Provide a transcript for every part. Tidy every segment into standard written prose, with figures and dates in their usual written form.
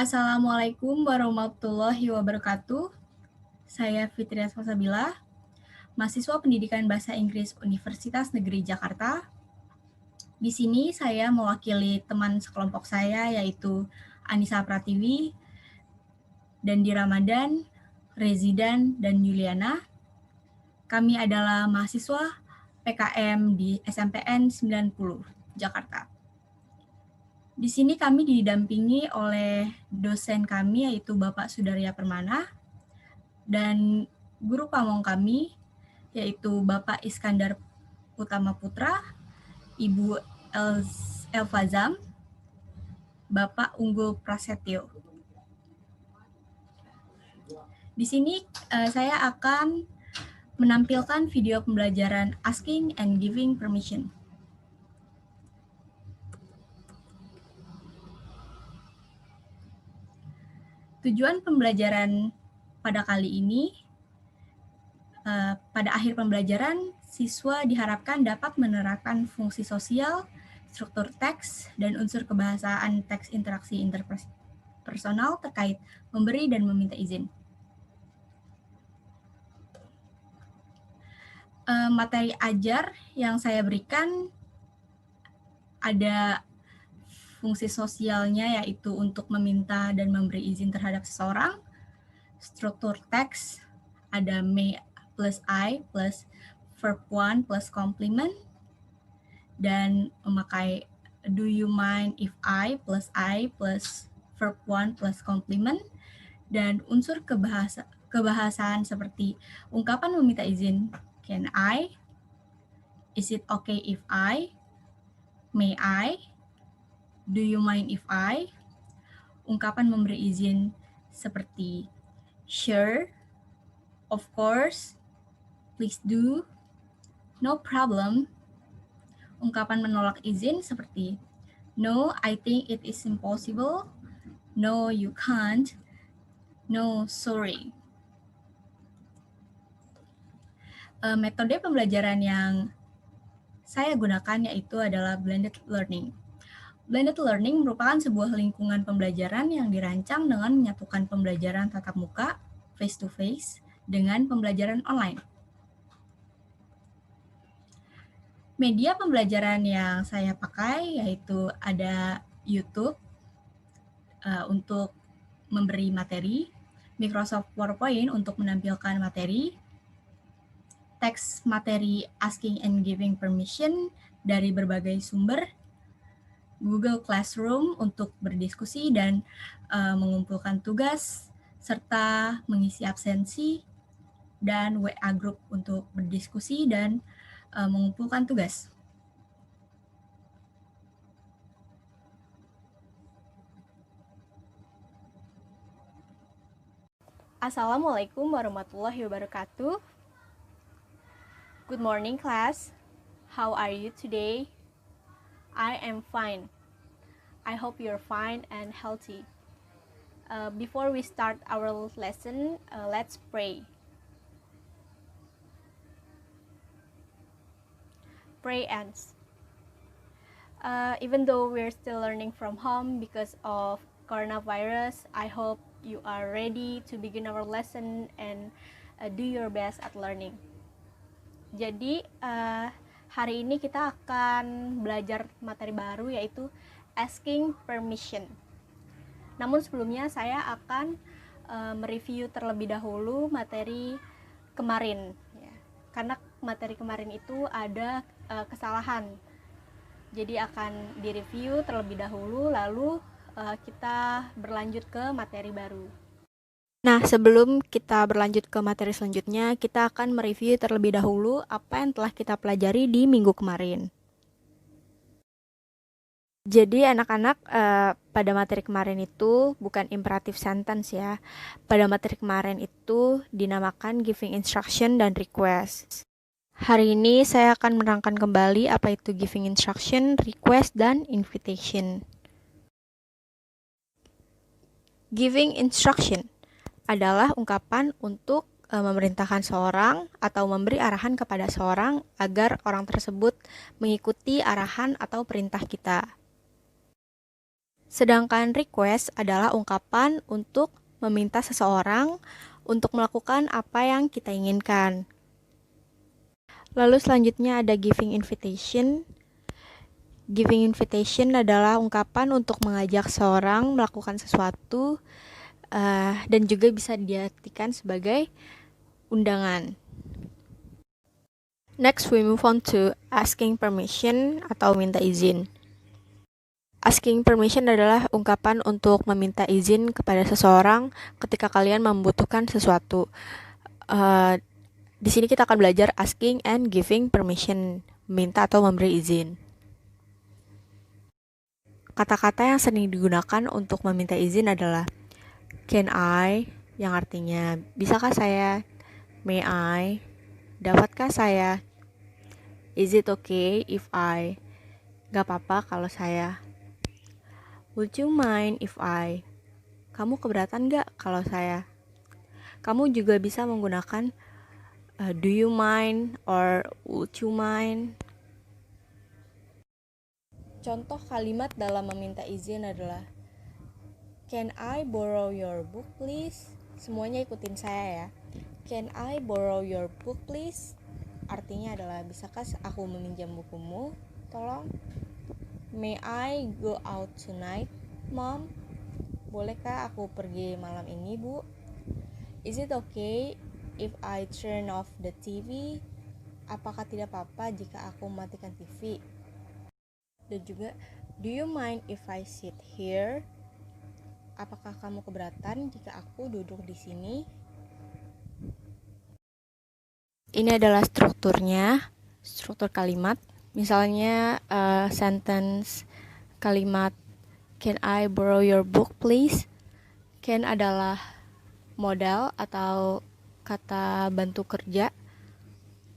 Assalamualaikum warahmatullahi wabarakatuh. Saya Fitria Salsabila, mahasiswa Pendidikan Bahasa Inggris Universitas Negeri Jakarta. Di sini saya mewakili teman sekelompok saya yaitu Anissa Pratiwi, Dandi Ramadan, Rezidan, dan Yuliana. Kami adalah mahasiswa PKM di SMPN 90 Jakarta. Di sini kami didampingi oleh dosen kami yaitu Bapak Sudarya Permana dan guru pamong kami yaitu Bapak Iskandar Utama Putra, Ibu Elfazam, Bapak Unggul Prasetyo. Di sini saya akan menampilkan video pembelajaran Asking and Giving Permission. Tujuan pembelajaran pada kali ini, pada akhir pembelajaran, siswa diharapkan dapat menerapkan fungsi sosial, struktur teks, dan unsur kebahasaan teks interaksi interpersonal terkait memberi dan meminta izin. Materi ajar yang saya berikan ada fungsi sosialnya yaitu untuk meminta dan memberi izin terhadap seseorang. Struktur teks ada may plus I plus verb one plus complement dan memakai do you mind if I plus verb one plus complement dan unsur kebahasaan seperti ungkapan meminta izin can I, is it okay if I, may I, do you mind if I, ungkapan memberi izin seperti sure, of course, please do, no problem, ungkapan menolak izin seperti no, I think it is impossible, no, you can't, no, sorry. Metode pembelajaran yang saya gunakan yaitu adalah blended learning. Blended learning merupakan sebuah lingkungan pembelajaran yang dirancang dengan menyatukan pembelajaran tatap muka, face-to-face, dengan pembelajaran online. Media pembelajaran yang saya pakai yaitu ada YouTube untuk memberi materi, Microsoft PowerPoint untuk menampilkan materi, teks materi asking and giving permission dari berbagai sumber, Google Classroom untuk berdiskusi dan mengumpulkan tugas, serta mengisi absensi, dan WA Group untuk berdiskusi dan mengumpulkan tugas. Assalamualaikum warahmatullahi wabarakatuh. Good morning, class. How are you today? I am fine. I hope you're fine and healthy. Before we start our lesson, let's pray. Pray ends. Even though we're still learning from home because of coronavirus, I hope you are ready to begin our lesson and do your best at learning. Jadi, hari ini kita akan belajar materi baru yaitu asking permission. Namun sebelumnya saya akan mereview terlebih dahulu materi kemarin ya. Karena materi kemarin itu ada kesalahan. Jadi akan direview terlebih dahulu lalu kita berlanjut ke materi baru. Nah, sebelum kita berlanjut ke materi selanjutnya, kita akan mereview terlebih dahulu apa yang telah kita pelajari di minggu kemarin. Jadi anak-anak pada materi kemarin itu bukan imperative sentence ya. Pada materi kemarin itu dinamakan giving instruction dan request. Hari ini saya akan menerangkan kembali apa itu giving instruction, request, dan invitation. Giving instruction adalah ungkapan untuk memerintahkan seorang atau memberi arahan kepada seorang agar orang tersebut mengikuti arahan atau perintah kita. Sedangkan request adalah ungkapan untuk meminta seseorang untuk melakukan apa yang kita inginkan. Lalu selanjutnya ada giving invitation. Giving invitation adalah ungkapan untuk mengajak seseorang melakukan sesuatu dan juga bisa diartikan sebagai undangan. Next, we move on to asking permission atau minta izin. Asking permission adalah ungkapan untuk meminta izin kepada seseorang ketika kalian membutuhkan sesuatu. Di sini kita akan belajar asking and giving permission, meminta atau memberi izin. Kata-kata yang sering digunakan untuk meminta izin adalah can I, yang artinya bisakah saya, may I, dapatkah saya, is it okay if I, gak apa-apa kalau saya, would you mind if I, kamu keberatan gak kalau saya. Kamu juga bisa menggunakan do you mind or would you mind. Contoh kalimat dalam meminta izin adalah can I borrow your book please? Semuanya ikutin saya ya. Can I borrow your book please? Artinya adalah bisakah aku meminjam bukumu? Tolong. May I go out tonight, Mom? Bolehkah aku pergi malam ini, Bu? Is it okay if I turn off the TV? Apakah tidak apa-apa jika aku mematikan TV? Dan juga, do you mind if I sit here? Apakah kamu keberatan jika aku duduk di sini? Ini adalah strukturnya, struktur kalimat. Misalnya sentence kalimat can I borrow your book please? Can adalah modal atau kata bantu kerja.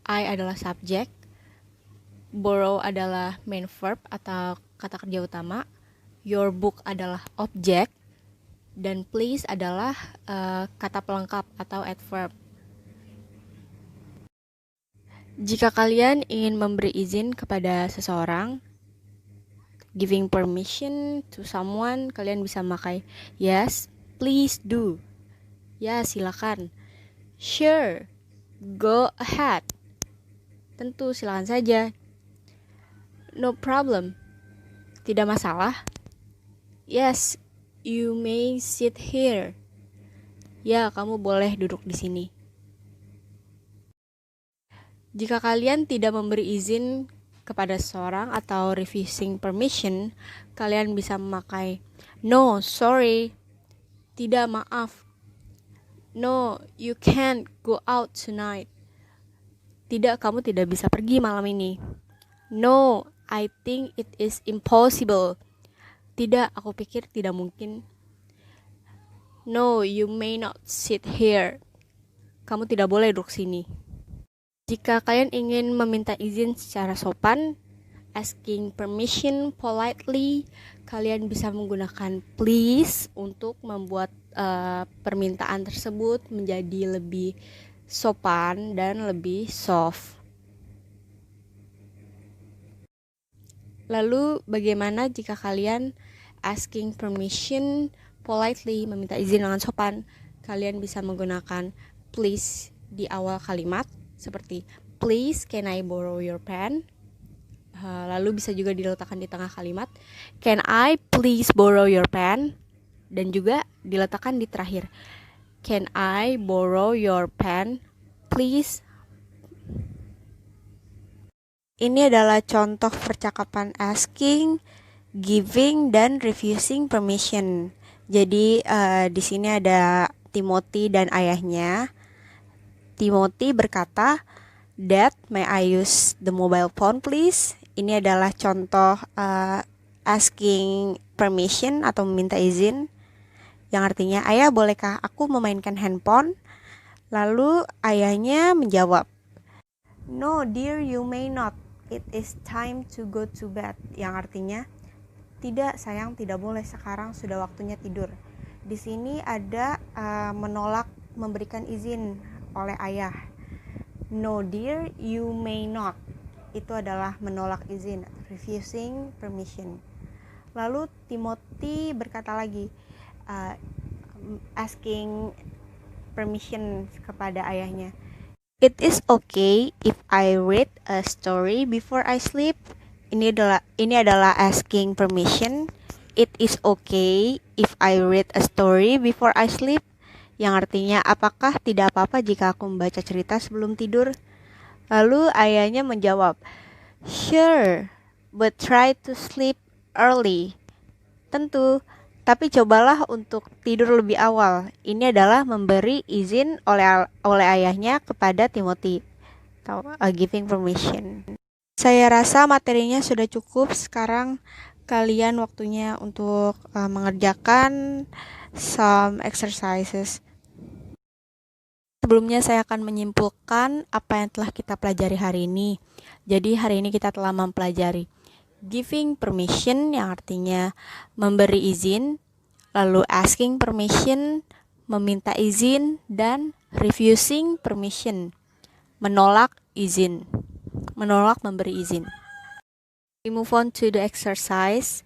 I adalah subjek. Borrow adalah main verb atau kata kerja utama. Your book adalah objek. Dan please adalah kata pelengkap atau adverb. Jika kalian ingin memberi izin kepada seseorang, giving permission to someone, kalian bisa memakai yes, please do. Ya, silakan. Sure, go ahead. Tentu, silakan saja. No problem. Tidak masalah. Yes, you may sit here. Ya, kamu boleh duduk di sini. Jika kalian tidak memberi izin kepada seseorang atau refusing permission, kalian bisa memakai no, sorry. Tidak, maaf. No, you can't go out tonight. Tidak, kamu tidak bisa pergi malam ini. No, I think it is impossible. Tidak, aku pikir tidak mungkin. No, you may not sit here. Kamu tidak boleh duduk sini. Jika kalian ingin meminta izin secara sopan, asking permission politely, kalian bisa menggunakan please untuk membuat permintaan tersebut menjadi lebih sopan dan lebih soft. Lalu bagaimana jika kalian asking permission politely, meminta izin dengan sopan? Kalian bisa menggunakan please di awal kalimat seperti please can I borrow your pen? Lalu bisa juga diletakkan di tengah kalimat can I please borrow your pen? Dan juga diletakkan di terakhir can I borrow your pen please? Ini adalah contoh percakapan asking, giving, dan refusing permission. Jadi di sini ada Timothy dan ayahnya. Timothy berkata, Dad, may I use the mobile phone please? Ini adalah contoh asking permission atau meminta izin. Yang artinya, ayah bolehkah aku memainkan handphone? Lalu ayahnya menjawab, no dear, you may not. It is time to go to bed. Yang artinya, tidak sayang, tidak boleh, sekarang sudah waktunya tidur. Di sini ada menolak memberikan izin oleh ayah. No dear, you may not. Itu adalah menolak izin, refusing permission. Lalu Timothy berkata lagi, asking permission kepada ayahnya. It is okay if I read a story before I sleep. Ini adalah asking permission. It is okay if I read a story before I sleep. Yang artinya, apakah tidak apa-apa jika aku membaca cerita sebelum tidur? Lalu ayahnya menjawab, sure, but try to sleep early. Tentu, tapi cobalah untuk tidur lebih awal. Ini adalah memberi izin oleh ayahnya kepada Timothy, atau giving permission. Saya rasa materinya sudah cukup. Sekarang kalian waktunya untuk mengerjakan some exercises. Sebelumnya saya akan menyimpulkan apa yang telah kita pelajari hari ini. Jadi hari ini kita telah mempelajari giving permission yang artinya memberi izin, lalu asking permission, meminta izin, dan refusing permission, menolak izin, menolak memberi izin. We move on to the exercise.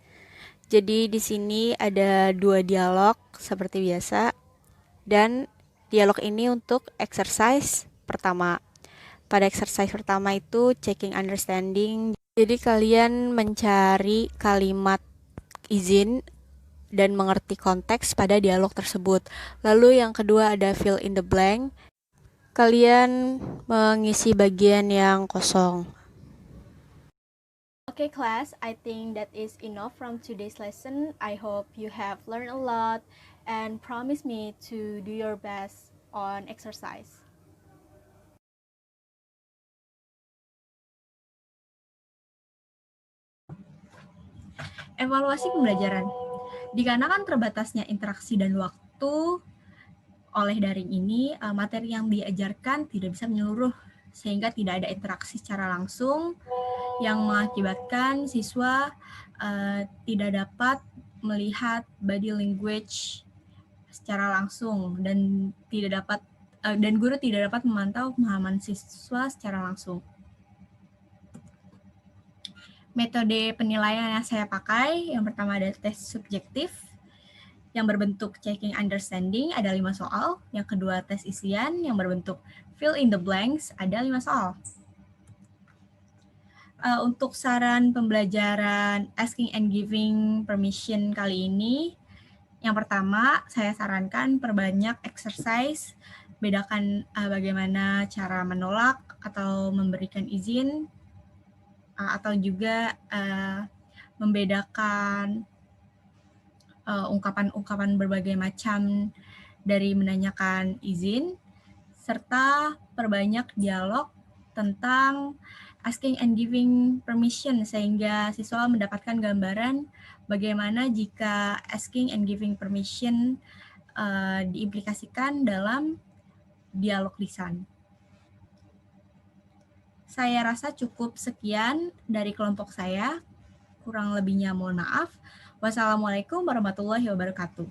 Jadi di sini ada 2 dialog seperti biasa, dan dialog ini untuk exercise pertama. Pada exercise pertama itu checking understanding. Jadi kalian mencari kalimat izin dan mengerti konteks pada dialog tersebut. Lalu yang kedua ada fill in the blank. Kalian mengisi bagian yang kosong. Okay, class, I think that is enough from today's lesson. I hope you have learned a lot and promise me to do your best on exercise. Evaluasi pembelajaran. Dikarenakan terbatasnya interaksi dan waktu oleh daring ini, materi yang diajarkan tidak bisa menyeluruh sehingga tidak ada interaksi secara langsung yang mengakibatkan siswa tidak dapat melihat body language secara langsung dan guru tidak dapat memantau pemahaman siswa secara langsung. Metode penilaian yang saya pakai, yang pertama ada tes subjektif yang berbentuk checking understanding, ada 5 soal. Yang kedua tes isian yang berbentuk fill in the blanks, ada 5 soal. Untuk saran pembelajaran asking and giving permission kali ini, yang pertama saya sarankan perbanyak exercise, bedakan bagaimana cara menolak atau memberikan izin, atau juga membedakan ungkapan-ungkapan berbagai macam dari menanyakan izin, serta perbanyak dialog tentang asking and giving permission sehingga siswa mendapatkan gambaran bagaimana jika asking and giving permission diimplikasikan dalam dialog lisan. Saya rasa cukup sekian dari kelompok saya. Kurang lebihnya mohon maaf. Wassalamualaikum warahmatullahi wabarakatuh.